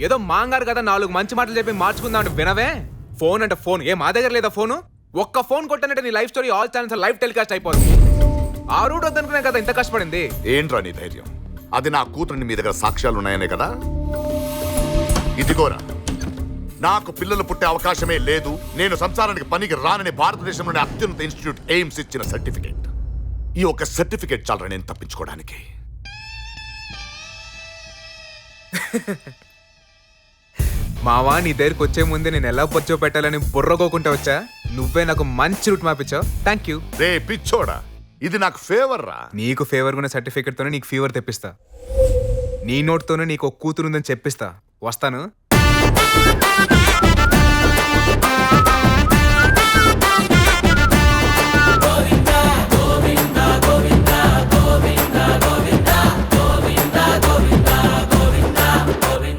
ఏదో మాంగారు కదా 4 మంచి మాటలు చెప్పి మార్చుకుందాం అంటే వినవే. ఫోన్ అంటే ఫోన్, ఏ మా దగ్గర లేదా ఫోను? ఒక్క ఫోన్ కొట్టానంటే నీ life story all channels live telecast అయిపోతుంది. ఆ రూట్ వద్దనుకునే కదా ఇంత కష్టపడింది. ఏంట్రా నీ ధైర్యం? అది నా కూతురిని మీ దగ్గర సాక్ష్యాలు ఉన్నాయనే కదా. ఇదిగోరా, నాకు పిల్లలు పుట్టే అవకాశమే లేదు, నేను సంసారానికి పనికి రానని భారతదేశంలోని అత్యున్నత ఇన్స్టిట్యూట్ ఎయిమ్స్ ఇచ్చిన సర్టిఫికేట్. ఈ ఒక సర్టిఫికేట్ చాలరా నేను తప్పించుకోవడానికి. మావా నీ దగ్గరికి వచ్చే ముందే నేను ఎలా పొచ్చో పెట్టాలని బుర్రకోకుంటే వచ్చా. నువ్వే నాకు మంచి రూట్ మ్యాప్ ఇచ్చావు, థ్యాంక్ యూ. రే పిచ్చోడా, ఇది నాకు ఫేవర్ రా. నీకు ఫేవర్ ఉన్న సర్టిఫికేట్ తోనే నీకు ఫీవర్ తెప్పిస్తా. నీ నోట్తోనే నీకు ఒక కూతురు ఉందని చెప్పిస్తా. వస్తాను.